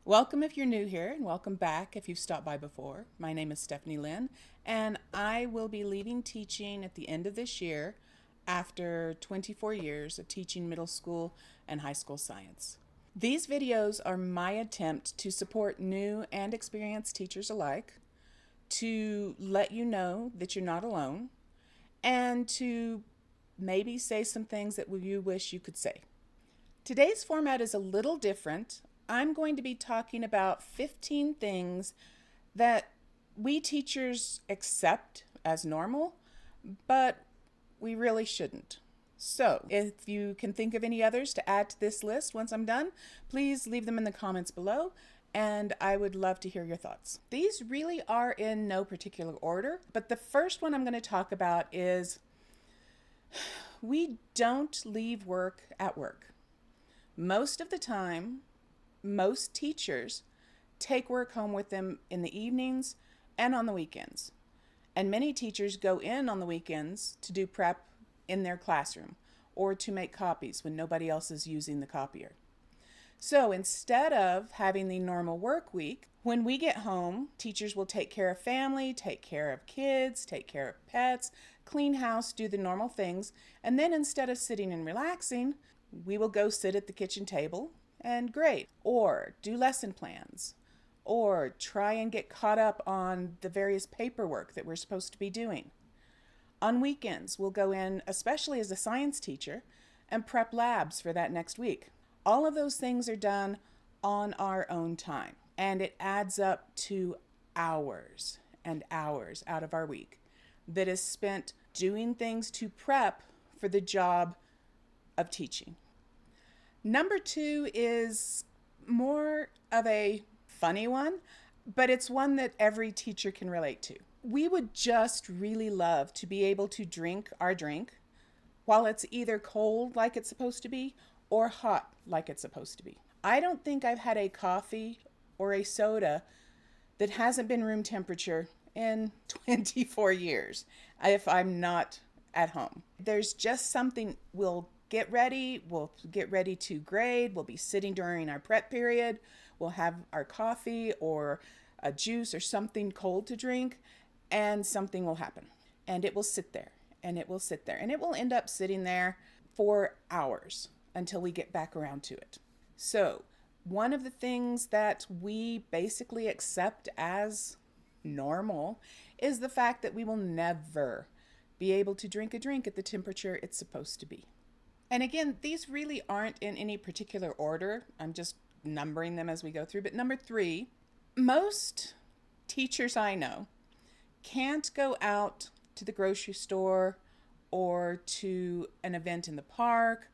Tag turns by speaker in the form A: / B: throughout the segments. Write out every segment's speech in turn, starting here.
A: Welcome if you're new here, and welcome back if you've stopped by before. My name is Stephanie Lynn, and I will be leaving teaching at the end of this year after 24 years of teaching middle school and high school science. These videos are my attempt to support new and experienced teachers alike, to let you know that you're not alone, and to maybe say some things that you wish you could say. Today's format is a little different. I'm going to be talking about 15 things that we teachers accept as normal, but we really shouldn't. So, if you can think of any others to add to this list once I'm done, please leave them in the comments below, and I would love to hear your thoughts. These really are in no particular order, but the first one I'm going to talk about is we don't leave work at work. Most of the time, most teachers take work home with them in the evenings and on the weekends. And many teachers go in on the weekends to do prep in their classroom or to make copies when nobody else is using the copier. So instead of having the normal work week, when we get home, teachers will take care of family, take care of kids, take care of pets, clean house, do the normal things, and then instead of sitting and relaxing, we will go sit at the kitchen table and grade, or do lesson plans, or try and get caught up on the various paperwork that we're supposed to be doing. On weekends, we'll go in, especially as a science teacher, and prep labs for that next week. All of those things are done on our own time, and it adds up to hours and hours out of our week that is spent doing things to prep for the job of teaching. Number two is more of a funny one, but it's one that every teacher can relate to. We would just really love to be able to drink our drink while it's either cold like it's supposed to be or hot like it's supposed to be. I don't think I've had a coffee or a soda that hasn't been room temperature in 24 years if I'm not at home. There's just something we'll get ready to grade, we'll be sitting during our prep period, we'll have our coffee or a juice or something cold to drink, and something will happen. And it will sit there, and it will sit there, and it will end up sitting there for hours until we get back around to it. So, one of the things that we basically accept as normal is the fact that we will never be able to drink a drink at the temperature it's supposed to be. And again, these really aren't in any particular order. I'm just numbering them as we go through. But number three, most teachers I know can't go out to the grocery store or to an event in the park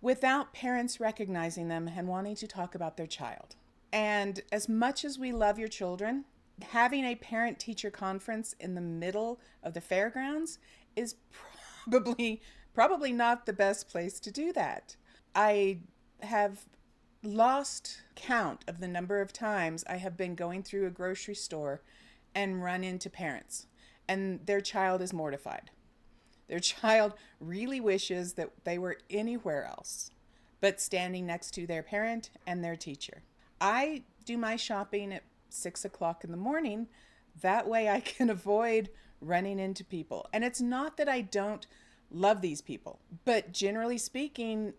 A: without parents recognizing them and wanting to talk about their child. And as much as we love your children, having a parent-teacher conference in the middle of the fairgrounds is probably not the best place to do that. I have lost count of the number of times I have been going through a grocery store and run into parents, and their child is mortified. Their child really wishes that they were anywhere else but standing next to their parent and their teacher. I do my shopping at 6 o'clock in the morning. That way I can avoid running into people. And it's not that I don't love these people, but generally speaking,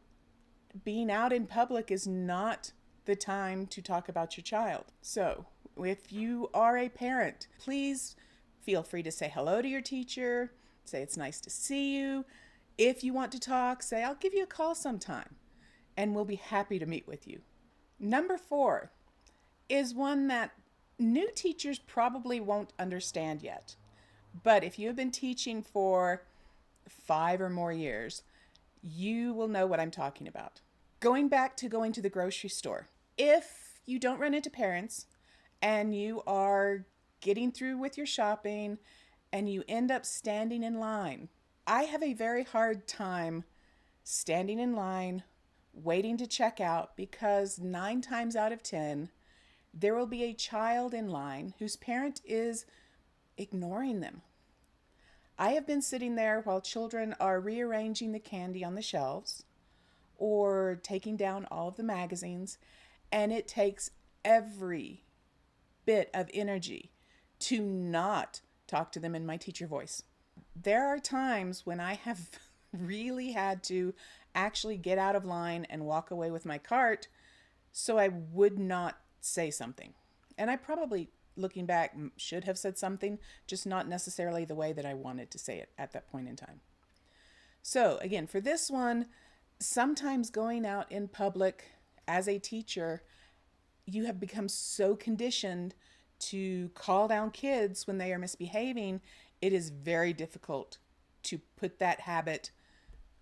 A: being out in public is not the time to talk about your child. So if you are a parent, please feel free to say hello to your teacher, say it's nice to see you. If you want to talk, say I'll give you a call sometime and we'll be happy to meet with you. Number four is one that new teachers probably won't understand yet. But if you have been teaching for 5 or more years, you will know what I'm talking about. Going back to going to the grocery store. If you don't run into parents and you are getting through with your shopping and you end up standing in line, I have a very hard time standing in line, waiting to check out, because 9 times out of 10, there will be a child in line whose parent is ignoring them. I have been sitting there while children are rearranging the candy on the shelves or taking down all of the magazines, and it takes every bit of energy to not talk to them in my teacher voice. There are times when I have really had to actually get out of line and walk away with my cart so I would not say something. And I probably, looking back, should have said something, just not necessarily the way that I wanted to say it at that point in time. So, again, for this one, sometimes going out in public as a teacher, you have become so conditioned to call down kids when they are misbehaving, it is very difficult to put that habit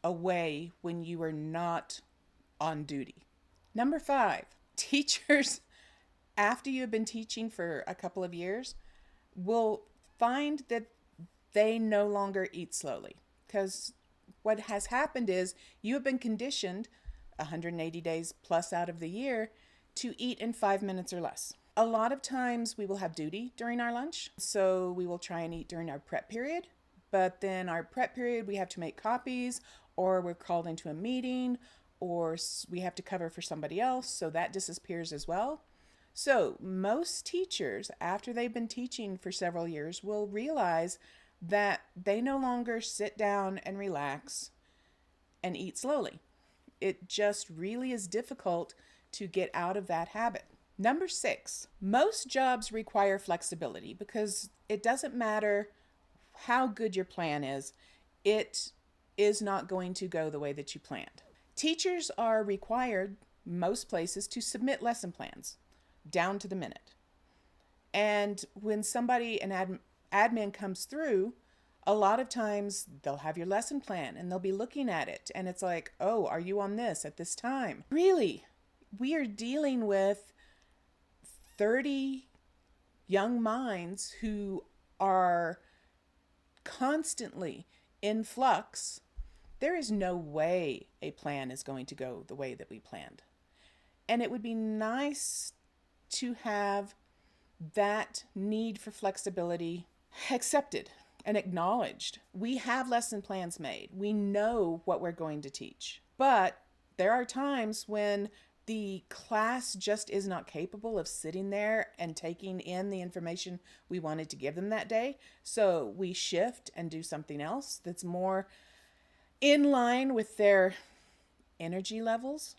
A: away when you are not on duty. Number 5, teachers, after you have been teaching for a couple of years, will find that they no longer eat slowly. Because what has happened is you have been conditioned 180 days plus out of the year to eat in 5 minutes or less. A lot of times we will have duty during our lunch, so we will try and eat during our prep period. But then our prep period, we have to make copies, or we're called into a meeting, or we have to cover for somebody else, so that disappears as well. So most teachers, after they've been teaching for several years, will realize that they no longer sit down and relax and eat slowly. It just really is difficult to get out of that habit. Number 6, most jobs require flexibility because it doesn't matter how good your plan is, it is not going to go the way that you planned. Teachers are required, most places, to submit lesson plans down to the minute. And when somebody, an admin comes through, a lot of times they'll have your lesson plan and they'll be looking at it. And it's like, oh, are you on this at this time? Really? We are dealing with 30 young minds who are constantly in flux. There is no way a plan is going to go the way that we planned. And it would be nice to have that need for flexibility accepted and acknowledged. We have lesson plans made. We know what we're going to teach. But there are times when the class just is not capable of sitting there and taking in the information we wanted to give them that day. So we shift and do something else that's more in line with their energy levels.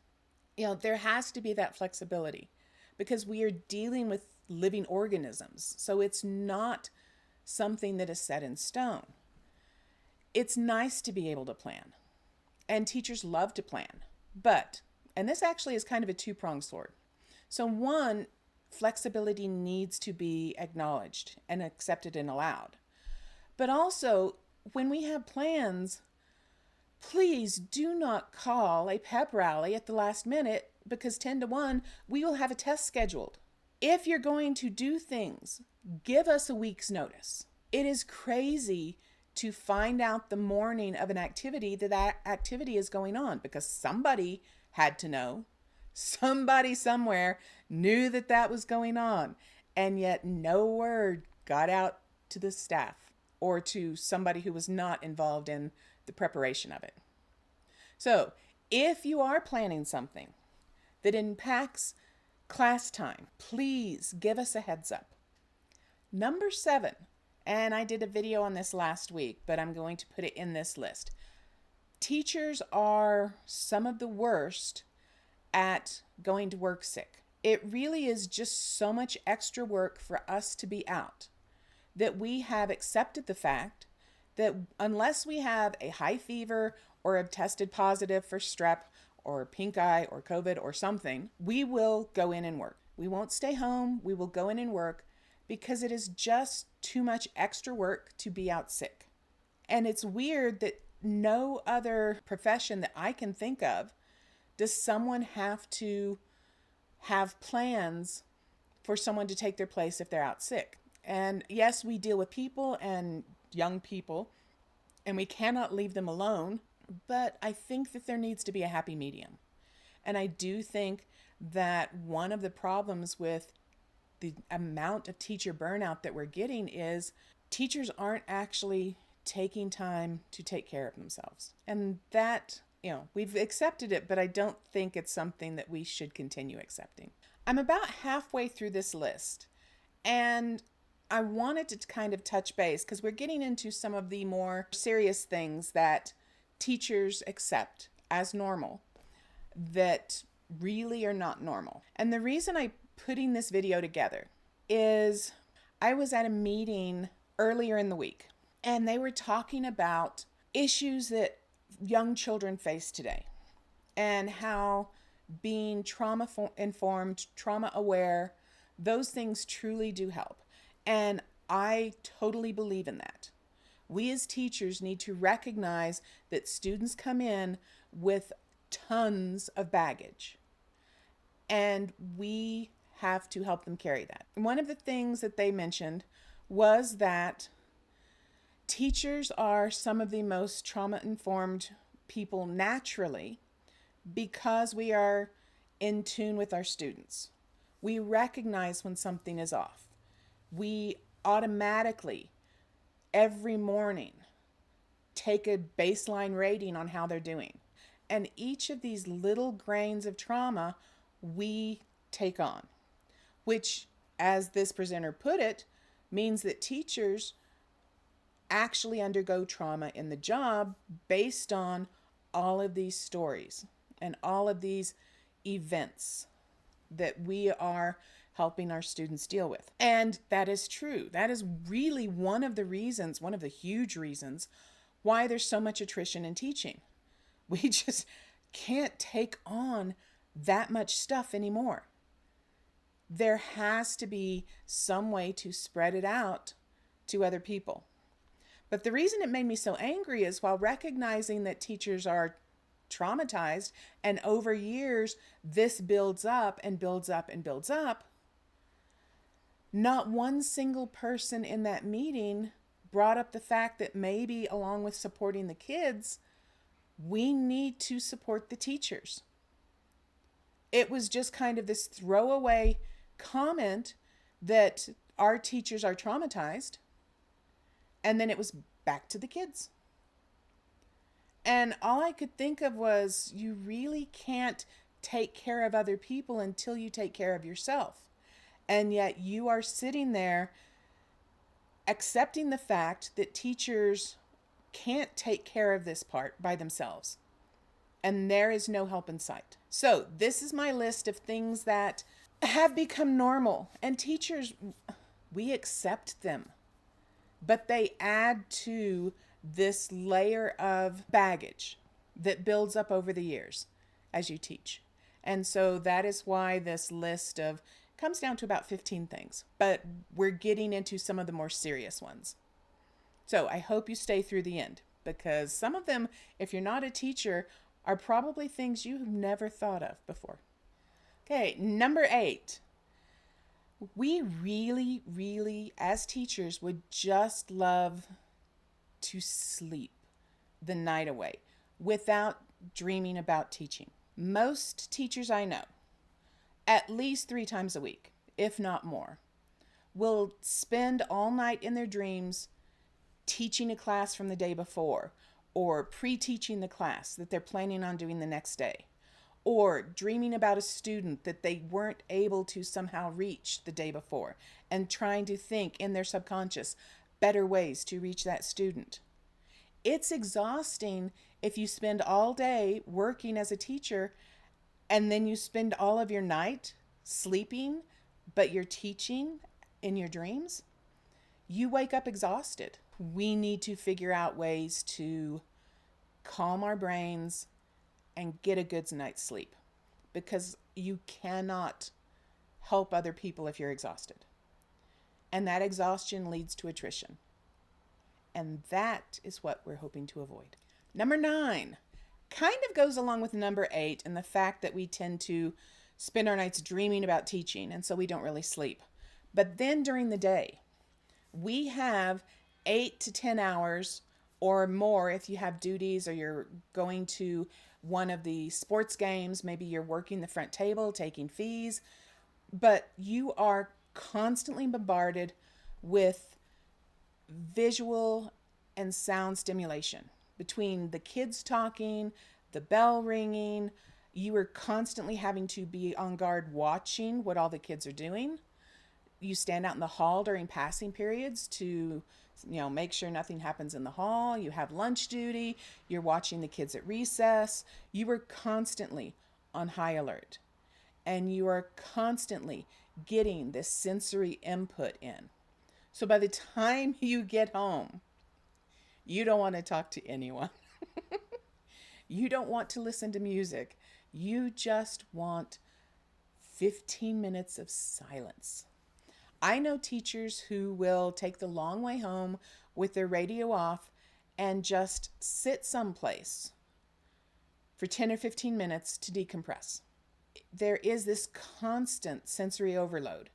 A: There has to be that flexibility because we are dealing with living organisms. So it's not something that is set in stone. It's nice to be able to plan, and teachers love to plan, and this actually is kind of a two-pronged sword. So one, flexibility needs to be acknowledged and accepted and allowed. But also, when we have plans, please do not call a pep rally at the last minute because 10 to 1, we will have a test scheduled. If you're going to do things, give us a week's notice. It is crazy to find out the morning of an activity that activity is going on because somebody had to know. Somebody somewhere knew that was going on, and yet no word got out to the staff or to somebody who was not involved in the preparation of it. So if you are planning something that impacts class time, please give us a heads up. Number 7, and I did a video on this last week, but I'm going to put it in this list. Teachers are some of the worst at going to work sick. It really is just so much extra work for us to be out that we have accepted the fact that unless we have a high fever or have tested positive for strep or pink eye or COVID or something, we will go in and work. We won't stay home. We will go in and work because it is just too much extra work to be out sick. And it's weird that no other profession that I can think of does someone have to have plans for someone to take their place if they're out sick. And yes, we deal with people and young people, and we cannot leave them alone, but I think that there needs to be a happy medium. And I do think that one of the problems with the amount of teacher burnout that we're getting is teachers aren't actually taking time to take care of themselves. And that we've accepted it, but I don't think it's something that we should continue accepting. I'm about halfway through this list, and I wanted to kind of touch base because we're getting into some of the more serious things that teachers accept as normal that really are not normal. And the reason I'm putting this video together is I was at a meeting earlier in the week, and they were talking about issues that young children face today and how being trauma informed, trauma aware, those things truly do help. And I totally believe in that. We as teachers need to recognize that students come in with tons of baggage, and we have to help them carry that. One of the things that they mentioned was that teachers are some of the most trauma-informed people naturally because we are in tune with our students. We recognize when something is off. We automatically, every morning, take a baseline rating on how they're doing. And each of these little grains of trauma we take on, which, as this presenter put it, means that teachers actually undergo trauma in the job based on all of these stories and all of these events that we are helping our students deal with. And that is true. That is really one of the reasons, one of the huge reasons why there's so much attrition in teaching. We just can't take on that much stuff anymore. There has to be some way to spread it out to other people. But the reason it made me so angry is while recognizing that teachers are traumatized and over years this builds up and builds up and builds up, not one single person in that meeting brought up the fact that maybe along with supporting the kids, we need to support the teachers. It was just kind of this throwaway comment that our teachers are traumatized, and then it was back to the kids. And all I could think of was, you really can't take care of other people until you take care of yourself. And yet you are sitting there accepting the fact that teachers can't take care of this part by themselves. And there is no help in sight. So this is my list of things that have become normal. And teachers, we accept them. But they add to this layer of baggage that builds up over the years as you teach. And so that is why this list of comes down to about 15 things. But we're getting into some of the more serious ones. So I hope you stay through the end, because some of them, if you're not a teacher, are probably things you've never thought of before. Okay, number 8. We really, as teachers, would just love to sleep the night away without dreaming about teaching. Most teachers I know, at least 3 times a week, if not more, will spend all night in their dreams teaching a class from the day before, or pre-teaching the class that they're planning on doing the next day, or dreaming about a student that they weren't able to somehow reach the day before, and trying to think in their subconscious better ways to reach that student. It's exhausting if you spend all day working as a teacher and then you spend all of your night sleeping, but you're teaching in your dreams. You wake up exhausted. We need to figure out ways to calm our brains and get a good night's sleep, because you cannot help other people if you're exhausted. And that exhaustion leads to attrition. And that is what we're hoping to avoid. Number 9 kind of goes along with number 8 and the fact that we tend to spend our nights dreaming about teaching, and so we don't really sleep. But then during the day, we have 8 to 10 hours or more if you have duties or you're going to one of the sports games. Maybe you're working the front table, taking fees, but you are constantly bombarded with visual and sound stimulation between the kids talking, the bell ringing. You are constantly having to be on guard watching what all the kids are doing. You stand out in the hall during passing periods to make sure nothing happens in the hall. You have lunch duty. You're watching the kids at recess. You are constantly on high alert. And you are constantly getting this sensory input in. So by the time you get home, you don't want to talk to anyone. You don't want to listen to music. You just want 15 minutes of silence. I know teachers who will take the long way home with their radio off and just sit someplace for 10 or 15 minutes to decompress. There is this constant sensory overload,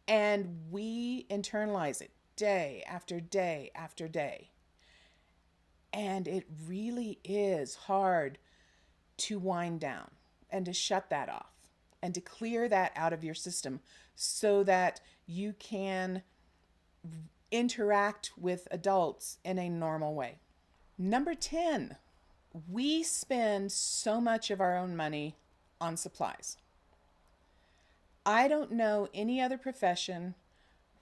A: and we internalize it day after day after day. And it really is hard to wind down and to shut that off and to clear that out of your system so that you can interact with adults in a normal way. Number 10, we spend so much of our own money on supplies. I don't know any other profession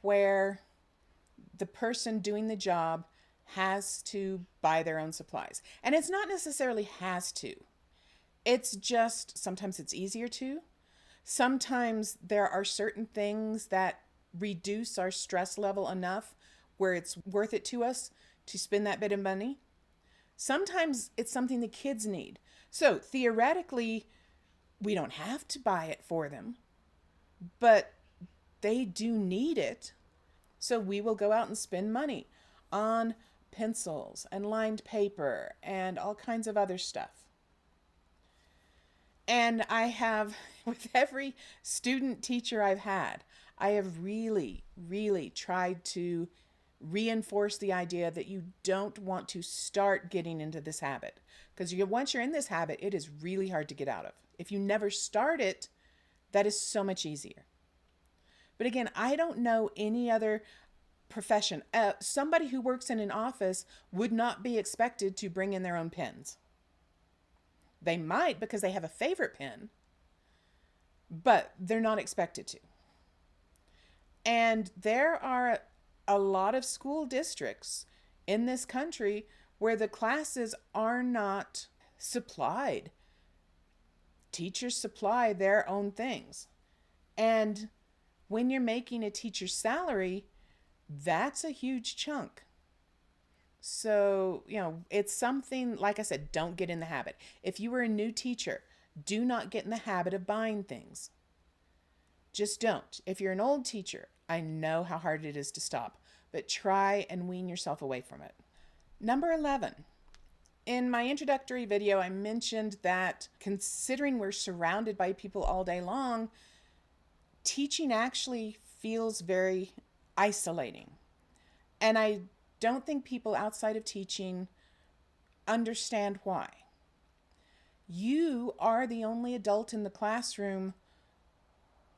A: where the person doing the job has to buy their own supplies. And it's not necessarily has to. It's just sometimes it's easier to. Sometimes there are certain things that reduce our stress level enough where it's worth it to us to spend that bit of money. Sometimes it's something the kids need. So theoretically, we don't have to buy it for them, but they do need it. So we will go out and spend money on pencils and lined paper and all kinds of other stuff. And I have, with every student teacher I've had, I have really, really tried to reinforce the idea that you don't want to start getting into this habit. Because once you're in this habit, it is really hard to get out of. If you never start it, that is so much easier. But again, I don't know any other profession. Somebody who works in an office would not be expected to bring in their own pens. They might because they have a favorite pen, but they're not expected to. And there are a lot of school districts in this country where the classes are not supplied. Teachers supply their own things. And when you're making a teacher's salary, that's a huge chunk. So, it's something, like I said, don't get in the habit. If you were a new teacher, do not get in the habit of buying things. Just don't. If you're an old teacher, I know how hard it is to stop, but try and wean yourself away from it. Number 11. In my introductory video, I mentioned that considering we're surrounded by people all day long, teaching actually feels very isolating. And I don't think people outside of teaching understand why. You are the only adult in the classroom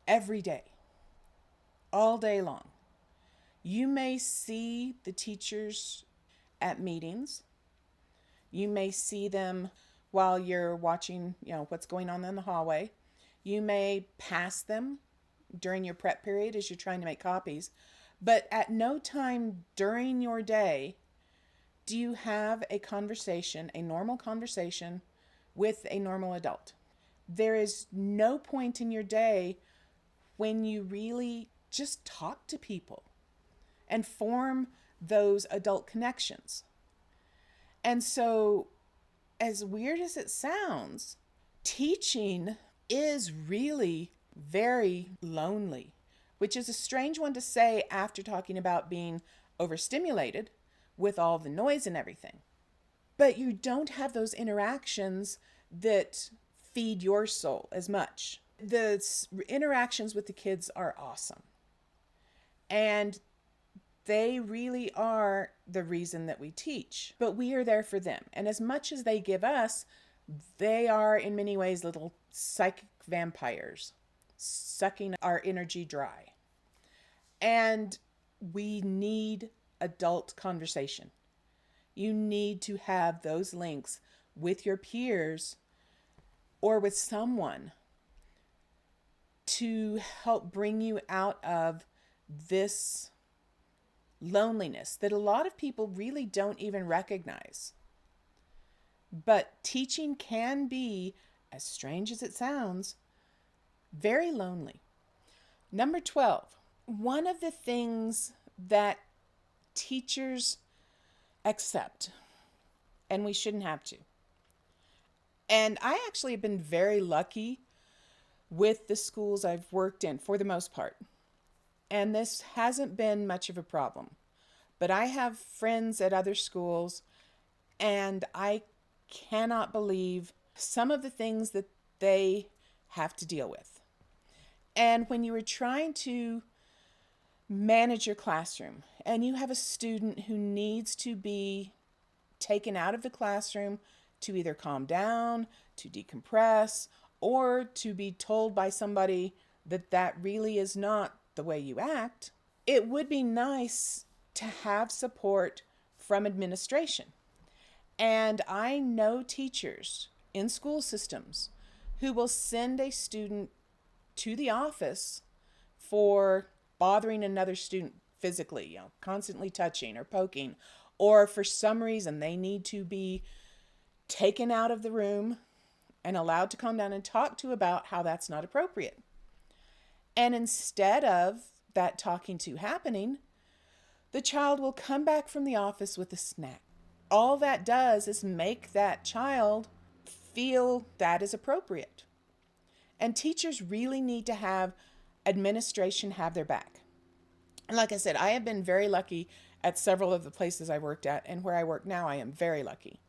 A: every day, all day long. You may see the teachers at meetings. You may see them while you're watching, what's going on in the hallway. You may pass them during your prep period as you're trying to make copies. But at no time during your day do you have a conversation, a normal conversation with a normal adult. There is no point in your day when you really just talk to people and form those adult connections. And so, as weird as it sounds, teaching is really very lonely, which is a strange one to say after talking about being overstimulated with all the noise and everything. But you don't have those interactions that feed your soul as much. The interactions with the kids are awesome. And they really are the reason that we teach. But we are there for them. And as much as they give us, they are in many ways little psychic vampires, sucking our energy dry. And we need adult conversation. You need to have those links with your peers or with someone to help bring you out of this loneliness that a lot of people really don't even recognize. But teaching can be, as strange as it sounds, very lonely. Number 12, one of the things that teachers accept, and we shouldn't have to, and I actually have been very lucky with the schools I've worked in for the most part, and this hasn't been much of a problem. But I have friends at other schools, and I cannot believe some of the things that they have to deal with. And when you are trying to manage your classroom and you have a student who needs to be taken out of the classroom to either calm down, to decompress, or to be told by somebody that that really is not the way you act, it would be nice to have support from administration. And I know teachers in school systems who will send a student to the office for bothering another student physically, constantly touching or poking, or for some reason they need to be taken out of the room and allowed to calm down and talk to about how that's not appropriate. And instead of that talking to happening, the child will come back from the office with a snack. All that does is make that child feel that is appropriate. And teachers really need to have administration have their back. And like I said, I have been very lucky at several of the places I worked at, and where I work now, I am very lucky.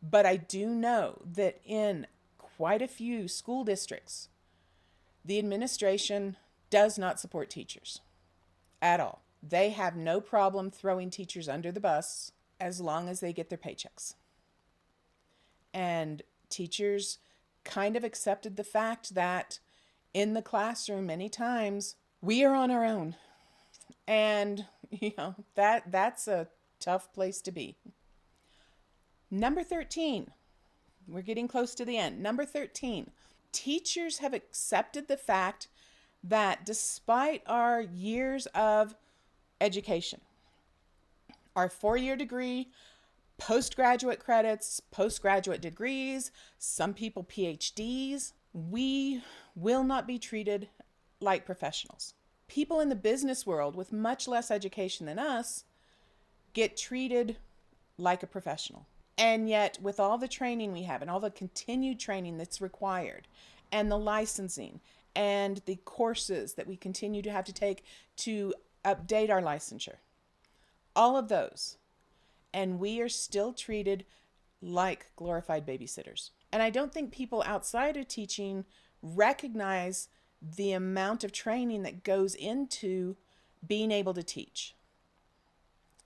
A: But I do know that in quite a few school districts, the administration does not support teachers at all. They have no problem throwing teachers under the bus as long as they get their paychecks. And teachers kind of accepted the fact that in the classroom, many times, we are on our own. And, that's a tough place to be. Number 13, we're getting close to the end. Number 13, teachers have accepted the fact that despite our years of education, our 4-year degree, postgraduate credits, postgraduate degrees, some people PhDs, we will not be treated like professionals. People in the business world with much less education than us get treated like a professional. And yet, with all the training we have and all the continued training that's required, and the licensing and the courses that we continue to have to take to update our licensure, all of those, and we are still treated like glorified babysitters. And I don't think people outside of teaching recognize the amount of training that goes into being able to teach.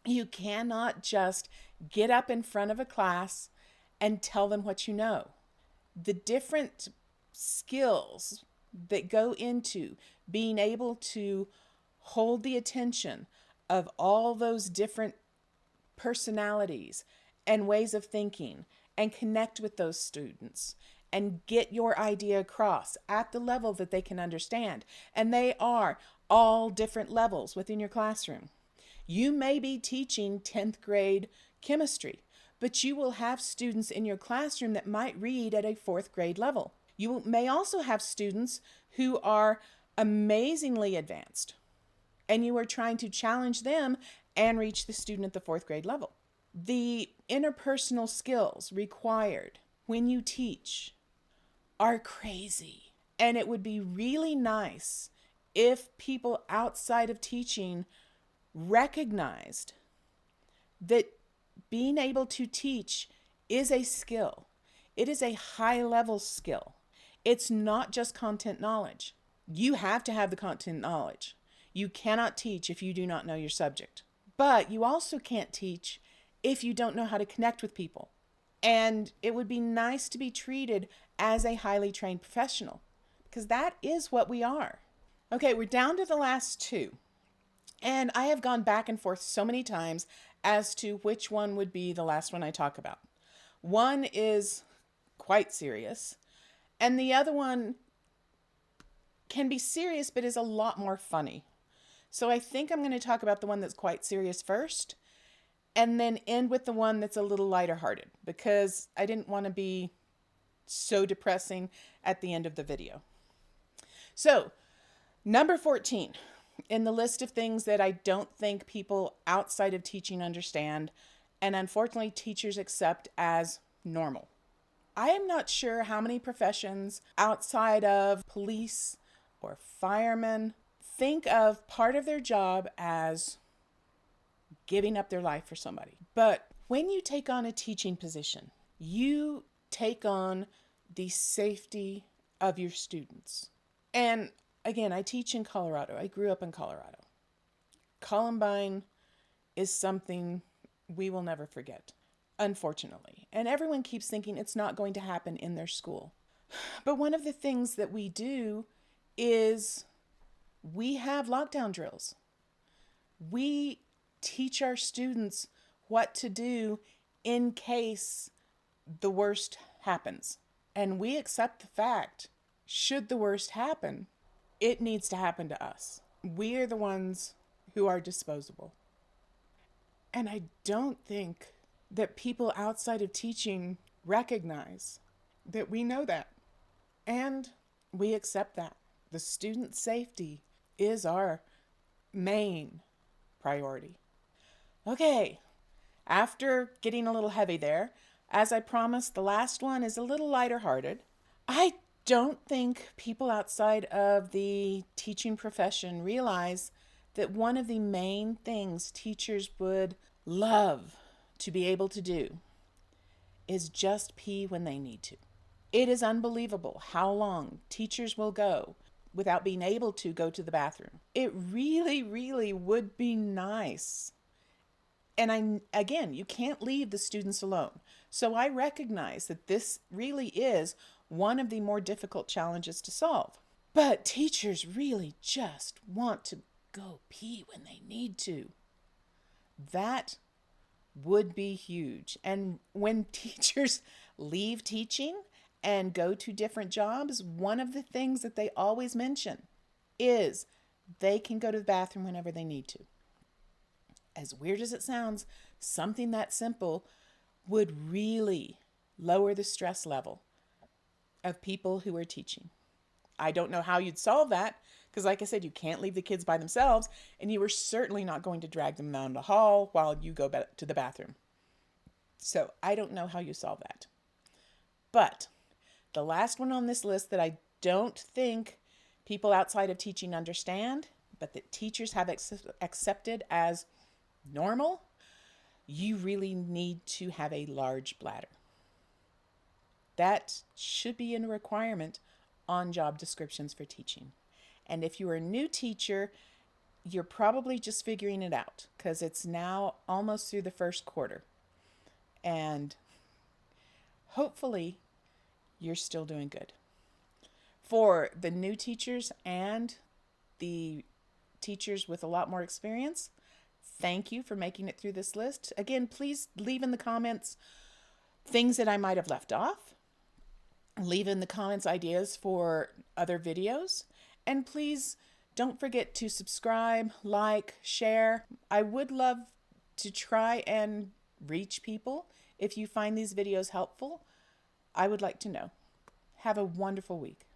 A: You cannot just get up in front of a class and tell them what you know. The different skills that go into being able to hold the attention of all those different personalities and ways of thinking and connect with those students and get your idea across at the level that they can understand. And they are all different levels within your classroom. You may be teaching 10th grade chemistry, but you will have students in your classroom that might read at a 4th grade level. You may also have students who are amazingly advanced, and you are trying to challenge them and reach the student at the 4th grade level. The interpersonal skills required when you teach are crazy. And it would be really nice if people outside of teaching recognized that being able to teach is a skill. It is a high-level skill. It's not just content knowledge. You have to have the content knowledge. You cannot teach if you do not know your subject. But you also can't teach if you don't know how to connect with people. And it would be nice to be treated as a highly trained professional, because that is what we are. Okay, we're down to the last two. And I have gone back and forth so many times as to which one would be the last one I talk about. One is quite serious, and the other one can be serious but is a lot more funny. So I think I'm going to talk about the one that's quite serious first, and then end with the one that's a little lighter hearted, because I didn't want to be so depressing at the end of the video. So, number 14 in the list of things that I don't think people outside of teaching understand, and unfortunately teachers accept as normal. I am not sure how many professions outside of police or firemen think of part of their job as giving up their life for somebody. But when you take on a teaching position, you take on the safety of your students. And again, I teach in Colorado. I grew up in Colorado. Columbine is something we will never forget, unfortunately. And everyone keeps thinking it's not going to happen in their school. But one of the things that we do is we have lockdown drills. We teach our students what to do in case the worst happens. And we accept the fact, should the worst happen, it needs to happen to us. We are the ones who are disposable. And I don't think that people outside of teaching recognize that we know that. And we accept that. The student safety is our main priority. Okay, after getting a little heavy there, as I promised, the last one is a little lighter hearted. I don't think people outside of the teaching profession realize that one of the main things teachers would love to be able to do is just pee when they need to. It is unbelievable how long teachers will go without being able to go to the bathroom. It really, really would be nice. And again, you can't leave the students alone. So I recognize that this really is one of the more difficult challenges to solve. But teachers really just want to go pee when they need to. That would be huge. And when teachers leave teaching and go to different jobs, one of the things that they always mention is they can go to the bathroom whenever they need to. As weird as it sounds, something that simple would really lower the stress level of people who are teaching. I don't know how you'd solve that, because like I said, you can't leave the kids by themselves, and you are certainly not going to drag them down the hall while you go back to the bathroom. So I don't know how you solve that. But the last one on this list that I don't think people outside of teaching understand, but that teachers have accepted as normal, you really need to have a large bladder. That should be a requirement on job descriptions for teaching. And if you are a new teacher, you're probably just figuring it out, because it's now almost through the first quarter. And hopefully you're still doing good. For the new teachers and the teachers with a lot more experience, thank you for making it through this list. Again, please leave in the comments things that I might have left off. Leave in the comments ideas for other videos. And please don't forget to subscribe, like, share. I would love to try and reach people. If you find these videos helpful, I would like to know. Have a wonderful week.